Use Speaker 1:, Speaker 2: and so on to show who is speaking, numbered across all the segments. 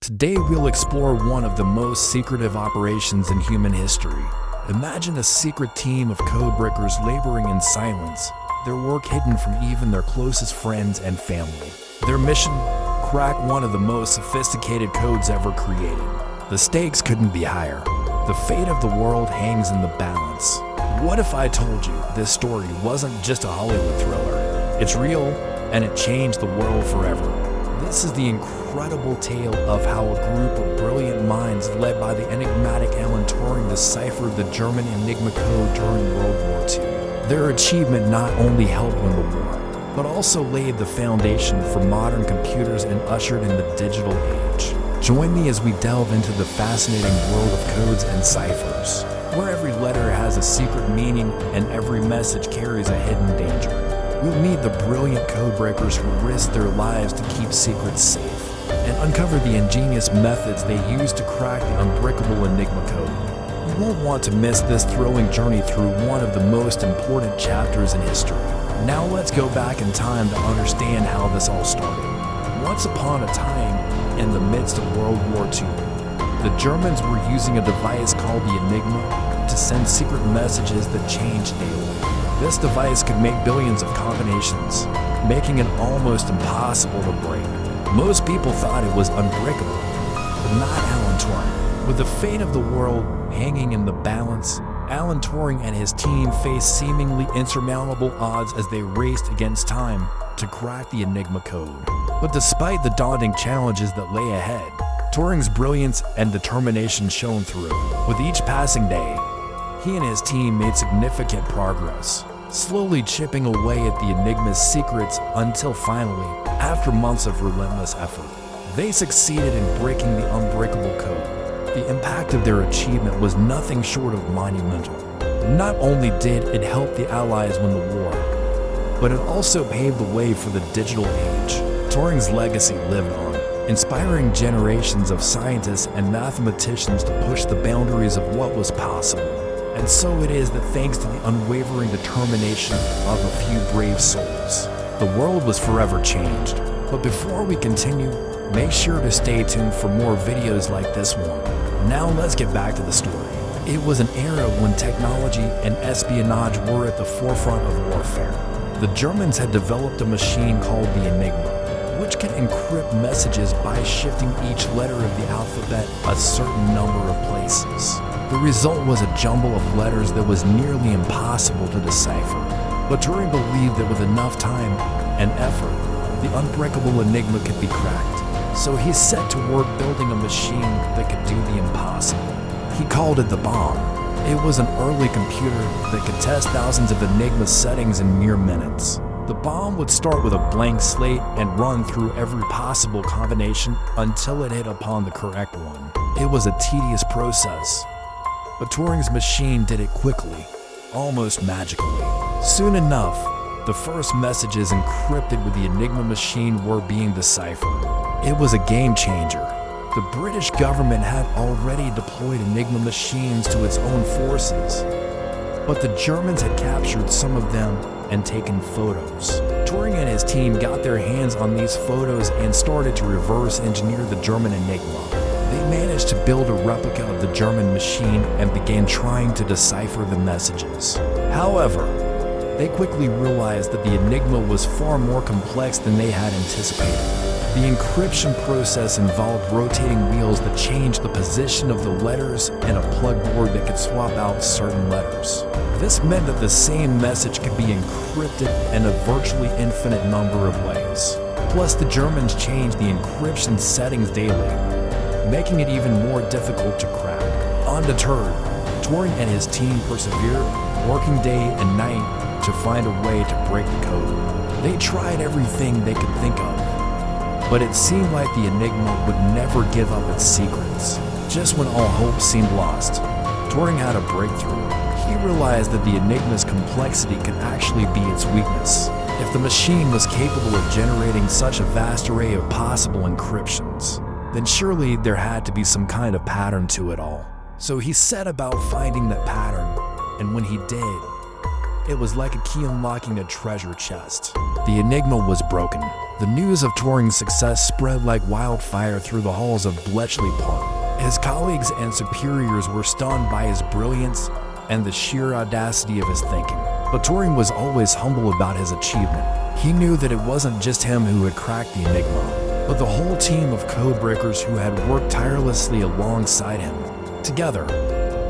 Speaker 1: Today we'll explore one of the most secretive operations in human history. Imagine a secret team of code breakers laboring in silence, their work hidden from even their closest friends and family. Their mission? Crack one of the most sophisticated codes ever created. The stakes couldn't be higher. The fate of the world hangs in the balance. What if I told you this story wasn't just a Hollywood thriller? It's real, and it changed the world forever. This is the incredible tale of how a group of brilliant minds led by the enigmatic Alan Turing deciphered the German Enigma code during World War II. Their achievement not only helped win the war, but also laid the foundation for modern computers and ushered in the digital age. Join me as we delve into the fascinating world of codes and ciphers, where every letter has a secret meaning and every message carries a hidden danger. We'll meet the brilliant codebreakers who risk their lives to keep secrets safe, and uncover the ingenious methods they use to crack the unbreakable Enigma code. You won't want to miss this thrilling journey through one of the most important chapters in history. Now let's go back in time to understand how this all started. Once upon a time, in the midst of World War II, the Germans were using a device called the Enigma to send secret messages that changed daily. This device could make billions of combinations, making it almost impossible to break. Most people thought it was unbreakable, but not Alan Turing. With the fate of the world hanging in the balance, Alan Turing and his team faced seemingly insurmountable odds as they raced against time to crack the Enigma code. But despite the daunting challenges that lay ahead, Turing's brilliance and determination shone through. With each passing day, he and his team made significant progress, slowly chipping away at the Enigma's secrets until finally, after months of relentless effort, they succeeded in breaking the unbreakable code. The impact of their achievement was nothing short of monumental. Not only did it help the Allies win the war, but it also paved the way for the digital age. Turing's legacy lived on, inspiring generations of scientists and mathematicians to push the boundaries of what was possible. And so it is that thanks to the unwavering determination of a few brave souls, the world was forever changed. But before we continue, make sure to stay tuned for more videos like this one. Now let's get back to the story. It was an era when technology and espionage were at the forefront of warfare. The Germans had developed a machine called the Enigma, which can encrypt messages by shifting each letter of the alphabet a certain number of places. The result was a jumble of letters that was nearly impossible to decipher. But Turing believed that with enough time and effort, the unbreakable Enigma could be cracked. So he set to work building a machine that could do the impossible. He called it the bomb. It was an early computer that could test thousands of Enigma settings in mere minutes. The bomb would start with a blank slate and run through every possible combination until it hit upon the correct one. It was a tedious process, but Turing's machine did it quickly, almost magically. Soon enough, the first messages encrypted with the Enigma machine were being deciphered. It was a game changer. The British government had already deployed Enigma machines to its own forces, but the Germans had captured some of them and taken photos. Turing and his team got their hands on these photos and started to reverse engineer the German Enigma. They managed to build a replica of the German machine and began trying to decipher the messages. However, they quickly realized that the Enigma was far more complex than they had anticipated. The encryption process involved rotating wheels that changed the position of the letters and a plug board that could swap out certain letters. This meant that the same message could be encrypted in a virtually infinite number of ways. Plus, the Germans changed the encryption settings daily, making it even more difficult to crack. Undeterred, Turing and his team persevered, working day and night to find a way to break the code. They tried everything they could think of, but it seemed like the Enigma would never give up its secrets. Just when all hope seemed lost, Turing had a breakthrough. He realized that the Enigma's complexity could actually be its weakness. If the machine was capable of generating such a vast array of possible encryptions, then surely there had to be some kind of pattern to it all. So he set about finding that pattern, and when he did, It was like a key unlocking a treasure chest. The enigma was broken. The news of Turing's success spread like wildfire through the halls of Bletchley Park. His colleagues and superiors were stunned by his brilliance and the sheer audacity of his thinking. But Turing was always humble about his achievement. He knew that it wasn't just him who had cracked the enigma, but the whole team of codebreakers who had worked tirelessly alongside him. Together,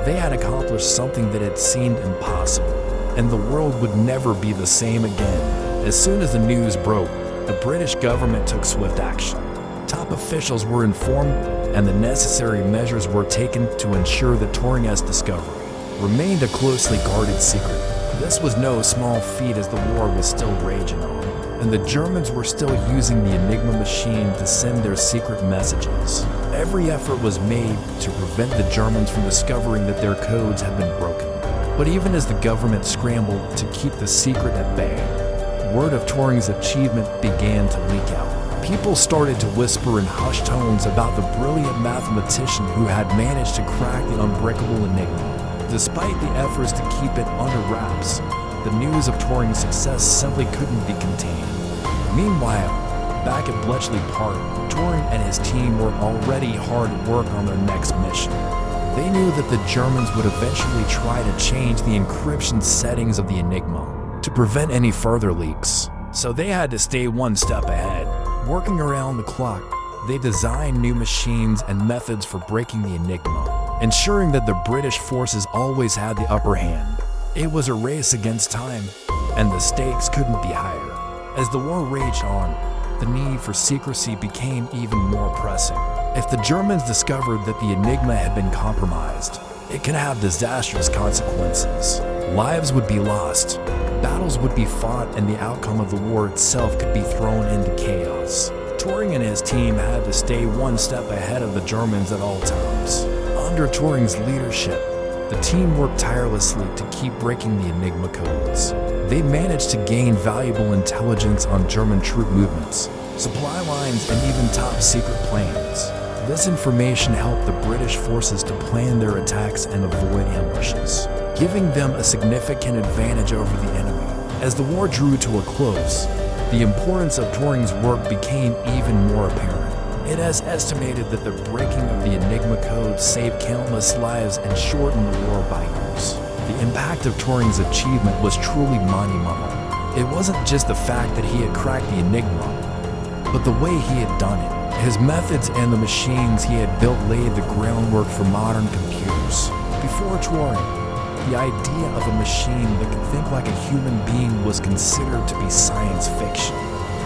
Speaker 1: they had accomplished something that had seemed impossible, and the world would never be the same again. As soon as the news broke, the British government took swift action. Top officials were informed, and the necessary measures were taken to ensure that Turing's discovery remained a closely guarded secret. This was no small feat, as the war was still raging on, and the Germans were still using the Enigma machine to send their secret messages. Every effort was made to prevent the Germans from discovering that their codes had been broken. But even as the government scrambled to keep the secret at bay, word of Turing's achievement began to leak out. People started to whisper in hushed tones about the brilliant mathematician who had managed to crack the unbreakable enigma. Despite the efforts to keep it under wraps, the news of Turing's success simply couldn't be contained. Meanwhile, back at Bletchley Park, Turing and his team were already hard at work on their next mission. They knew that the Germans would eventually try to change the encryption settings of the enigma to prevent any further leaks, so they had to stay one step ahead. Working around the clock, they designed new machines and methods for breaking the enigma, ensuring that the British forces always had the upper hand. It was a race against time, and the stakes couldn't be higher. As the war raged on, the need for secrecy became even more pressing. If the Germans discovered that the enigma had been compromised, it could have disastrous consequences. Lives would be lost, battles would be fought, and the outcome of the war itself could be thrown into chaos. Turing and his team had to stay one step ahead of the Germans at all times. Under Turing's leadership, the team worked tirelessly to keep breaking the enigma codes. They managed to gain valuable intelligence on German troop movements, supply lines, and even top-secret plans. This information helped the British forces to plan their attacks and avoid ambushes, giving them a significant advantage over the enemy. As the war drew to a close, the importance of Turing's work became even more apparent. It is estimated that the breaking of the Enigma code saved countless lives and shortened the war by years. The impact of Turing's achievement was truly monumental. It wasn't just the fact that he had cracked the Enigma, but the way he had done it. His methods and the machines he had built laid the groundwork for modern computers. Before Turing, the idea of a machine that could think like a human being was considered to be science fiction,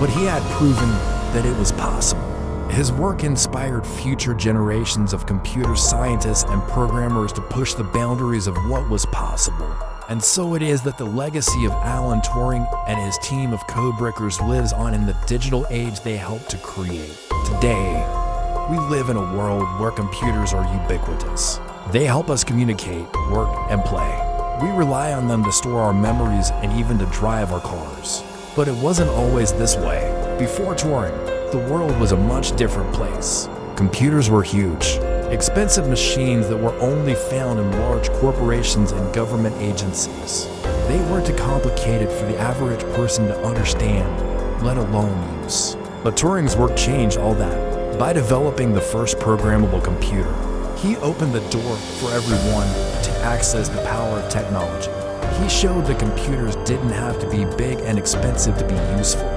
Speaker 1: but he had proven that it was possible. His work inspired future generations of computer scientists and programmers to push the boundaries of what was possible. And so it is that the legacy of Alan Turing and his team of codebreakers lives on in the digital age they helped to create. Today, we live in a world where computers are ubiquitous. They help us communicate, work, and play. We rely on them to store our memories and even to drive our cars. But it wasn't always this way. Before Turing, the world was a much different place. Computers were huge, expensive machines that were only found in large corporations and government agencies. They weren't too complicated for the average person to understand, let alone use. But Turing's work changed all that. By developing the first programmable computer, he opened the door for everyone to access the power of technology. He showed that computers didn't have to be big and expensive to be useful.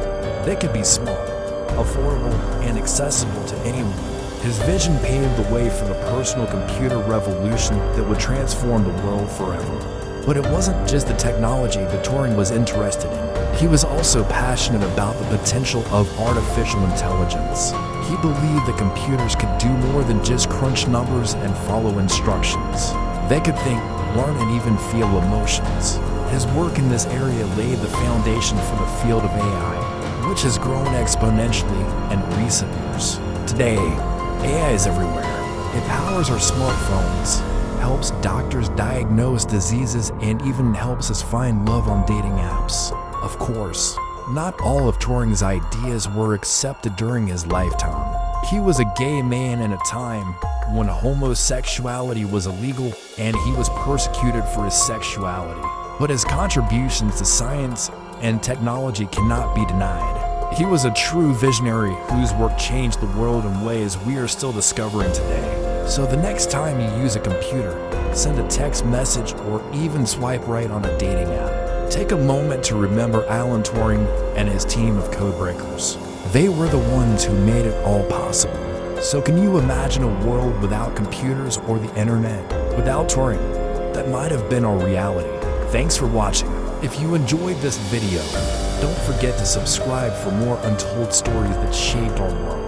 Speaker 1: They could be small, affordable, and accessible to anyone. His vision paved the way for the personal computer revolution that would transform the world forever. But it wasn't just the technology that Turing was interested in. He was also passionate about the potential of artificial intelligence. He believed that computers could do more than just crunch numbers and follow instructions. They could think, learn, and even feel emotions. His work in this area laid the foundation for the field of AI, which has grown exponentially in recent years. Today, AI is everywhere. It powers our smartphones, helps doctors diagnose diseases, and even helps us find love on dating apps. Of course, not all of Turing's ideas were accepted during his lifetime. He was a gay man in a time when homosexuality was illegal and he was persecuted for his sexuality. but his contributions to science and technology cannot be denied. He was a true visionary whose work changed the world in ways we are still discovering today. So the next time you use a computer, send a text message, or even swipe right on a dating app, take a moment to remember Alan Turing and his team of codebreakers. They were the ones who made it all possible. So can you imagine a world without computers or the internet? Without Turing, that might have been our reality. Thanks for watching. If you enjoyed this video, don't forget to subscribe for more untold stories that shaped our world.